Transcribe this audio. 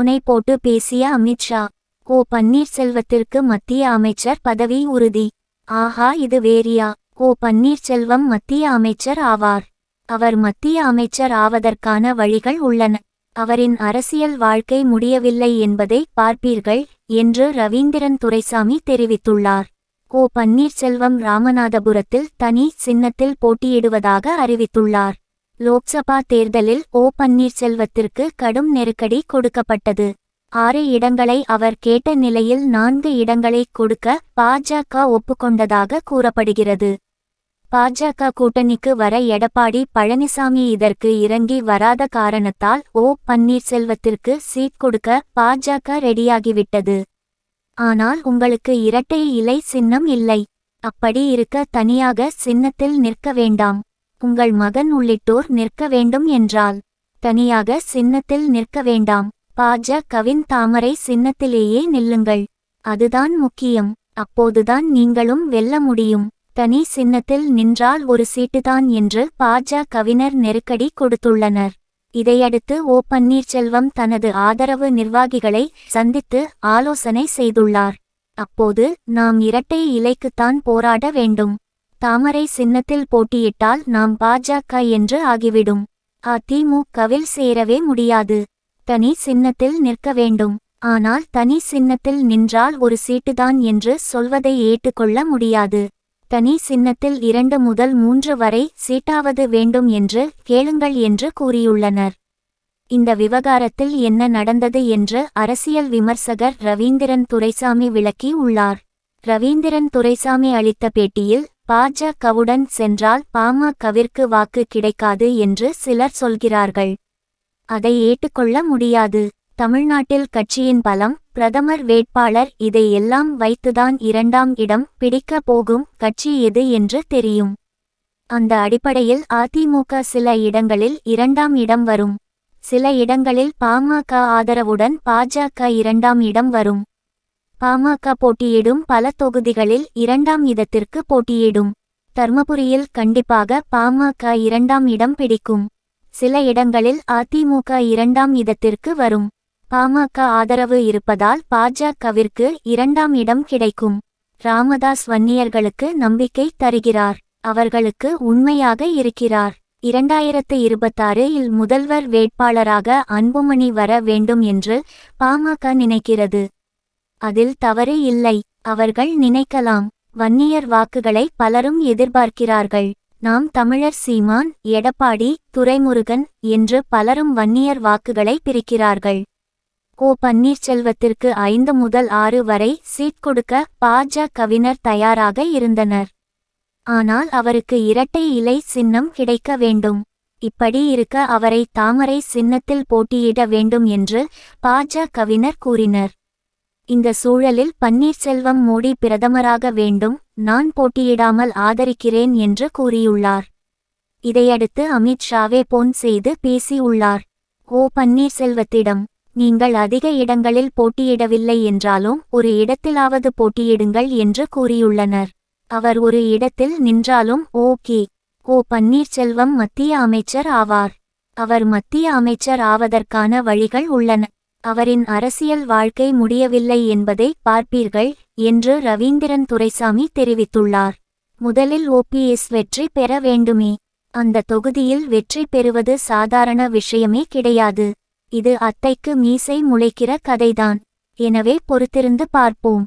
போனை போட்டு பேசிய அமித்ஷா. ஓ பன்னீர்செல்வத்திற்கு மத்திய அமைச்சர் பதவி உறுதி. ஆஹா, இது வேறியா? ஓ பன்னீர்செல்வம் மத்திய அமைச்சர் ஆவார். அவர் மத்திய அமைச்சர் ஆவதற்கான வழிகள் உள்ளன. அவரின் அரசியல் வாழ்க்கை முடியவில்லை என்பதை பார்ப்பீர்கள் என்று ரவீந்திரன் துரைசாமி தெரிவித்துள்ளார். ஓ பன்னீர்செல்வம் ராமநாதபுரத்தில் தனி சின்னத்தில் போட்டியிடுவதாக அறிவித்துள்ளார். லோக்சபா தேர்தலில் ஓ பன்னீர்செல்வத்திற்கு கடும் நெருக்கடி கொடுக்கப்பட்டது. 6 இடங்களை அவர் கேட்ட நிலையில் 4 இடங்களை கொடுக்க பாஜக ஒப்புக்கொண்டதாக கூறப்படுகிறது. பாஜக கூட்டணிக்கு வர எடப்பாடி பழனிசாமி இதற்கு இறங்கி வராத காரணத்தால் ஓ பன்னீர்செல்வத்திற்கு சீட் கொடுக்க பாஜக ரெடியாகிவிட்டது. ஆனால் உங்களுக்கு இரட்டை இலை சின்னம் இல்லை. அப்படி இருக்க தனியாக சின்னத்தில் நிற்க வேண்டாம். உங்கள் மகன் உள்ளிட்டோர் நிற்க வேண்டும் என்றால் தனியாக சின்னத்தில் நிற்க வேண்டாம். பாஜகவின் தாமரை சின்னத்திலேயே நில்லுங்கள். அதுதான் முக்கியம். அப்போதுதான் நீங்களும் வெல்ல முடியும். தனி சின்னத்தில் நின்றால் ஒரு சீட்டுதான் என்று பாஜகவினர் நெருக்கடி கொடுத்துள்ளனர். இதையடுத்து ஓ பன்னீர்செல்வம் தனது ஆதரவு நிர்வாகிகளை சந்தித்து ஆலோசனை செய்துள்ளார். அப்போது நாம் இரட்டை இலைக்குத்தான் போராட வேண்டும். தாமரை சின்னத்தில் போட்டியிட்டால் நாம் பாஜக என்று ஆகிவிடும். அதிமுகவில் சேரவே முடியாது. தனி சின்னத்தில் நிற்க வேண்டும். ஆனால் தனி சின்னத்தில் நின்றால் ஒரு சீட்டுதான் என்று சொல்வதை ஏற்றுக்கொள்ள முடியாது. தனி சின்னத்தில் 2 முதல் 3 வரை சீட்டாவது வேண்டும் என்று கேளுங்கள் என்று கூறியுள்ளனர். இந்த விவகாரத்தில் என்ன நடந்தது என்று அரசியல் விமர்சகர் ரவீந்திரன் துரைசாமி விளக்கி உள்ளார். ரவீந்திரன் துரைசாமி அளித்த பேட்டியில் பாஜகவுடன் சென்றால் பாமகவிற்கு வாக்கு கிடைக்காது என்று சிலர் சொல்கிறார்கள். அதை ஏற்றுக்கொள்ள முடியாது. தமிழ்நாட்டில் கட்சியின் பலம், பிரதமர் வேட்பாளர், இதை எல்லாம் வைத்துதான் 2ஆம் இடம் பிடிக்க போகும் கட்சி எது என்று தெரியும். அந்த அடிப்படையில் அதிமுக சில இடங்களில் 2ஆம் இடம் வரும். சில இடங்களில் பாமக ஆதரவுடன் பாஜக 2ஆம் இடம் வரும். பாமக போட்டியிடும் பல தொகுதிகளில் 2ஆம் இடத்திற்கு போட்டியிடும். தர்மபுரியில் கண்டிப்பாக பாமக 2ஆம் இடம் பிடிக்கும். சில இடங்களில் அதிமுக 2ஆம் இடத்திற்கு வரும். பாமக ஆதரவு இருப்பதால் பாஜகவிற்கு 2ஆம் இடம் கிடைக்கும். ராமதாஸ் வன்னியர்களுக்கு நம்பிக்கை தருகிறார். அவர்களுக்கு உண்மையாக இருக்கிறார். 2026இல் முதல்வர் வேட்பாளராக அன்புமணி வர வேண்டும் என்று பாமக நினைக்கிறது. அதில் தவறு இல்லை. அவர்கள் நினைக்கலாம். வன்னியர் வாக்குகளை பலரும் எதிர்பார்க்கிறார்கள். நாம் தமிழர், சீமான், எடப்பாடி, துரைமுருகன் என்று பலரும் வன்னியர் வாக்குகளை பிரிக்கிறார்கள். ஓ பன்னீர்செல்வத்திற்கு 5 முதல் 6 வரை சீட் கொடுக்க பாஜகவினர் தயாராக இருந்தனர். ஆனால் அவருக்கு இரட்டை இலை சின்னம் கிடைக்க வேண்டும். இப்படி இருக்க அவரை தாமரை சின்னத்தில் போட்டியிட வேண்டும் என்று பாஜகவினர் கூறினர். இந்த சூழலில் பன்னீர்செல்வம் மோடி பிரதமராக வேண்டும், நான் போட்டியிடாமல் ஆதரிக்கிறேன் என்று கூறியுள்ளார். இதையடுத்து அமித்ஷாவே போன் செய்து பேசியுள்ளார். ஓ பன்னீர்செல்வத்திடம், நீங்கள் அதிக இடங்களில் போட்டியிடவில்லை என்றாலும் ஒரு இடத்திலாவது போட்டியிடுங்கள் என்று கூறியுள்ளனர். அவர் ஒரு இடத்தில் நின்றாலும் ஓகே. ஓ பன்னீர்செல்வம் மத்திய அமைச்சர் ஆவார். அவர் மத்திய அமைச்சர் ஆவதற்கான வழிகள் உள்ளன. அவரின் அரசியல் வாழ்க்கை முடியவில்லை என்பதை பார்ப்பீர்கள் என்று ரவீந்திரன் துரைசாமி தெரிவித்துள்ளார். முதலில் ஓபிஎஸ் வெற்றி பெற வேண்டுமே. அந்த தொகுதியில் வெற்றி பெறுவது சாதாரண விஷயமே கிடையாது. இது அத்தைக்கு மீசை முளைக்கிற கதைதான். எனவே பொறுத்திருந்து பார்ப்போம்.